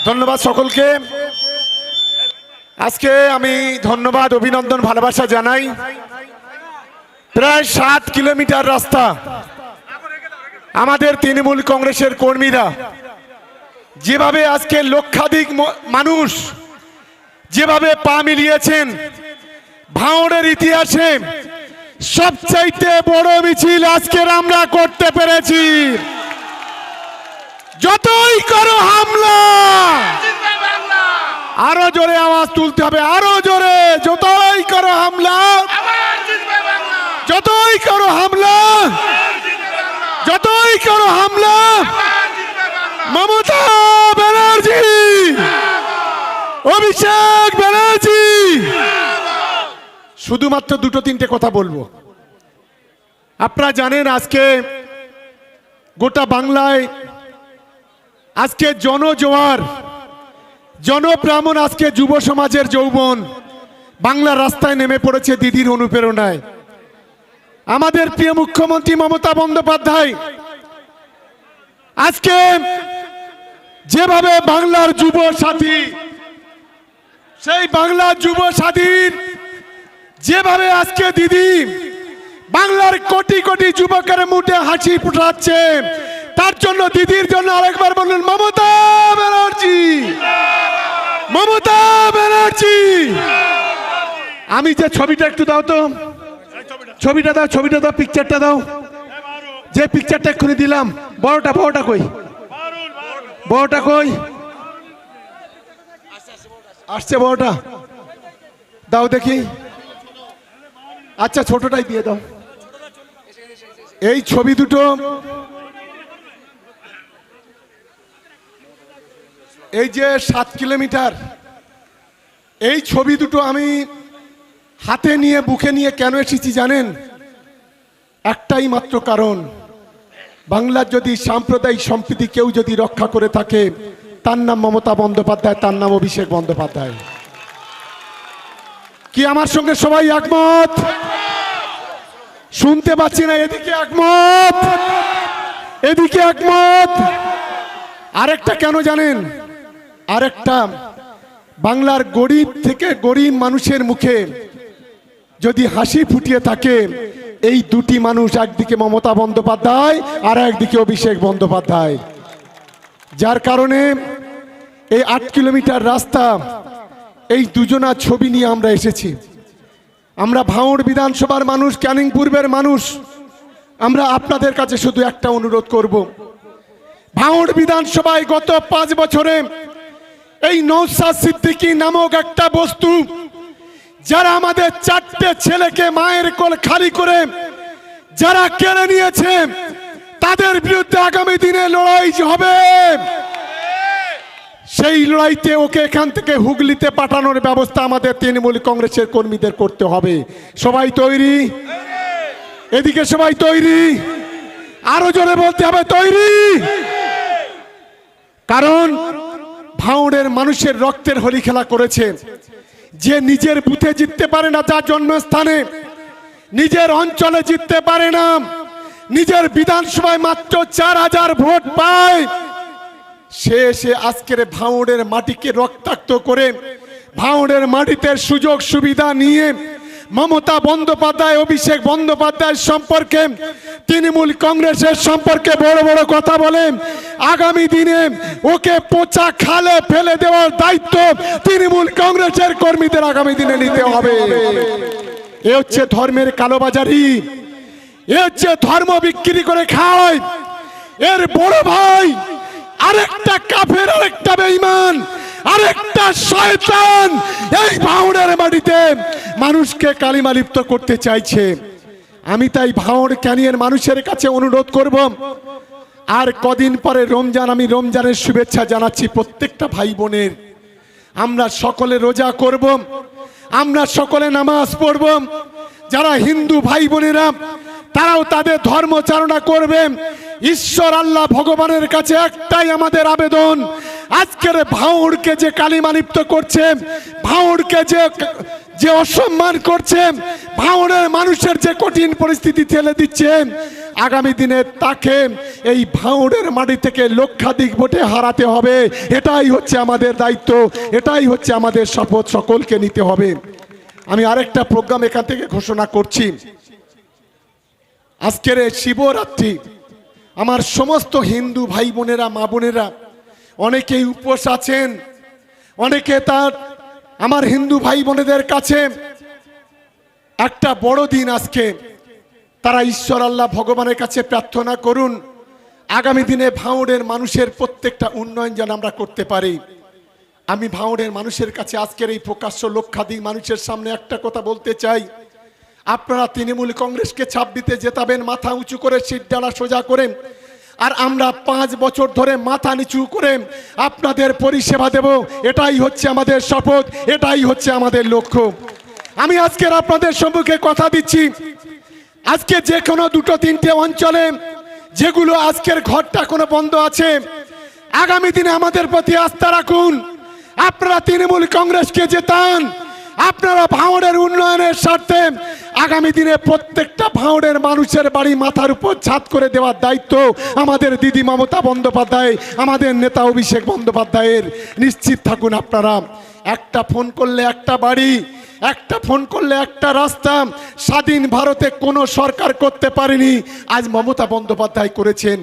ধন্যবাদ সকলকে। আজকে আমি ধন্যবাদ অভিনন্দন ভালোবাসা জানাই। প্রায় 7 কিলোমিটার রাস্তা আমাদের তৃণমূল কংগ্রেসের কর্মীরা যেভাবে আজকে লক্ষাধিক মানুষ যেভাবে পা মিলিয়েছেন, ভাঙড়ের ইতিহাসে সবচাইতে বড় মিছিল আজকের আমরা করতে পেরেছি। যতই করো হামলা, আরো জোরে আওয়াজ তুলতে হবে, আরো জোরে। যতই করো হামলা, যতই করো হামলা, যতই করো হামলা, মমতা ব্যানার্জি, অভিষেক ব্যানার্জি। শুধুমাত্র দুটো তিনটে কথা বলবো। আপনারা জানেন আজকে গোটা বাংলায় আজকে জনজোয়ার, জনপ্রামণ, আজকে যুব সমাজের যৌবন বাংলার রাস্তায় নেমে পড়েছে দিদির অনুপ্রেরণায়। আমাদের প্রিয় মুখ্যমন্ত্রী মমতা বন্দ্যোপাধ্যায় আজকে যেভাবে বাংলার যুব সাথী, সেই বাংলার যুব সাথীর যেভাবে আজকে দিদি বাংলার কোটি কোটি যুবকের মুখে হাসি ফুটাচ্ছে, তার জন্য দিদির জন্য আরেকবার বলুন মমতা ব্যানার্জি, মমতা ব্যানার্জি। আমি যে ছবিটা একটু দাও তো, ছবিটা দাও, ছবিটা দাও, পিকচারটা দাও। যে পিকচারটা এক্ষুনি দিলাম, বড়টা, বড়টা কই, বড়টা কই? আসছে বড়টা, দাও দেখি। আচ্ছা ছোটটাই দিয়ে দাও। এই ছবি দুটো, এই যে 7 কিলোমিটার, এই ছবি দুটো আমি হাতে নিয়ে বুকে নিয়ে কেন এসেছি জানেন? একটাই মাত্র কারণ, বাংলার যদি সাম্প্রদায়িক সম্প্রীতি কেউ যদি রক্ষা করে থাকে, তার নাম মমতা বন্দ্যোপাধ্যায়, তার নাম অভিষেক বন্দ্যোপাধ্যায়। কি আমার সঙ্গে সবাই একমত? শুনতে পাচ্ছি না, এদিকে একমত, এদিকে একমত। আরেকটা কেন জানেন? আরেকটা, বাংলার গরিব থেকে গরিব মানুষের মুখে যদি হাসি ফুটিয়ে থাকে এই দুটি মানুষ, একদিকে মমতা বন্দ্যোপাধ্যায় আর একদিকে অভিষেক বন্দ্যোপাধ্যায়। যার কারণে এই 8 কিলোমিটার রাস্তা, এই দুজনার ছবি নিয়ে আমরা এসেছি। আমরা ভাঙড় বিধানসভার মানুষ, ক্যানিং পূর্বের মানুষ, আমরা আপনাদের কাছে শুধু একটা অনুরোধ করব। ভাঙড় বিধানসভায় গত 5 বছরে এই নওশাদ সিদ্দিকী নামক একটা বস্তু, যারা আমাদের 4টে ছেলেকে মায়ের কোল খালি করে যারা কেড়ে নিয়েছে, তাদের বিরুদ্ধে আগামী দিনে লড়াই হবে। সেই লড়াইতে ওকে এখান থেকে হুগলিতে পাঠানোর ব্যবস্থা আমাদের তৃণমূল কংগ্রেসের কর্মীদের করতে হবে। সবাই তৈরি? এদিকে সবাই তৈরি? আরো জোরে বলতে হবে তৈরি। কারণ ভাঙড়ের মানুষের রক্তের হোলি খেলা করেছে। যে নিজের বুথে জিততে পারে না, যার জন্মস্থানে, নিজের অঞ্চলে জিততে পারে না, নিজের বিধানসভায় মাত্র 4000 ভোট পায়, সে আজকের ভাঙড়ের মাটিকে রক্তাক্ত করে ভাঙড়ের মাটিতে সুযোগ সুবিধা নিয়ে মমতা বন্দ্যোপাধ্যায়, অভিষেক বন্দ্যোপাধ্যায় সম্পর্কে, তৃণমূল কংগ্রেসের সম্পর্কে বড় বড় কথা বলে আগামী দিনে ওকে পচা খালে ফেলে দেওয়ার দায়িত্ব তৃণমূল কংগ্রেসের কর্মীদের আগামী দিনে নিতে হবে। এ হচ্ছে ধর্মের কালোবাজারি, এ হচ্ছে ধর্ম বিক্রি করে খায়। এর বড় ভাই আরেকটা কাফের, আরেকটা বেঈমান, আরেকটা শয়তান এই ভাঙড়ের মাটিতে মানুষকে কালিমা লিপ্ত করতে চাইছে। আমি তাই ভাঙড় ক্যানিংয়ের মানুষের কাছে অনুরোধ করব, আর কদিন পরে রমজান, আমি রমজানের শুভেচ্ছা জানাচ্ছি প্রত্যেকটা ভাই বোনের। আমরা সকলে রোজা করব, আমরা সকলে নামাজ পড়ব। যারা হিন্দু ভাই বোনেরা তারাও তাদের ধর্মচারণা করবে। ঈশ্বর আল্লাহ ভগবানের কাছে একটাই আমাদের আবেদন, আজকের ভাঙড়কে যে কালিমা লিপ্ত করছে, ভাঙড়কে যে অসম্মান করছে, ভাঙড়ের মানুষের যে কঠিন পরিস্থিতি ঠেলে দিচ্ছে, আগামী দিনে তাকে এই ভাঙড়ের মাটি থেকে লক্ষাধিক ভোটে হারাতে হবে। এটাই হচ্ছে আমাদের দায়িত্ব, এটাই হচ্ছে আমাদের শপথ, সকলকে নিতে হবে। আমি আরেকটা প্রোগ্রাম এখান থেকে ঘোষণা করছি। আজকের এই শিবরাত্রি আমার সমস্ত হিন্দু ভাই বোনেরা, মা বোনেরা অনেকেই উপোস আছেন, অনেকে তার আমার হিন্দু ভাই বোনেদের কাছে একটা বড় দিন আজকে। তারা ঈশ্বর আল্লাহ ভগবানের কাছে প্রার্থনা করুন আগামী দিনে ভাঙড়ের মানুষের প্রত্যেকটা উন্নয়ন যেন আমরা করতে পারি। আমি ভাঙড়ের মানুষের কাছে আজকের এই প্রকাশ্য লক্ষাধিক মানুষের সামনে একটা কথা বলতে চাই, আপনারা তৃণমূল কংগ্রেসকে ছাপ দিতে জেতাবেন মাথা উঁচু করে, সিট ডালা সোজা করে, আর আমরা 5 বছর ধরে মাথা নিচু করে আপনাদের পরিষেবা দেব। এটাই হচ্ছে আমাদের শপথ, এটাই হচ্ছে আমাদের লক্ষ্য। আমি আজকের আপনাদের সম্মুখে কথা দিচ্ছি, আজকে যে কোনো 2-3টে অঞ্চলে যেগুলো আজকের ঘরটা কোনো বন্ধ আছে, আগামী দিনে আমাদের প্রতি আস্থা রাখুন। আপনারা তৃণমূল কংগ্রেসকে জেতান, আপনারা ভাঙড়ের উন্নয়নের স্বার্থে আগামী দিনে প্রত্যেকটা ভাঙড়ের মানুষের বাড়ি মাথার উপর ছাদ করে দেওয়ার দায়িত্ব আমাদের দিদি মমতা বন্দ্যোপাধ্যায়, আমাদের নেতা অভিষেক বন্দ্যোপাধ্যায়ের। নিশ্চিত থাকুন আপনারা, একটা ফোন করলে একটা বাড়ি, একটা ফোন করলে একটা রাস্তা স্বাধীন ভারতে কোনো সরকার করতে পারেনি, আজ মমতা বন্দ্যোপাধ্যায় করেছেন।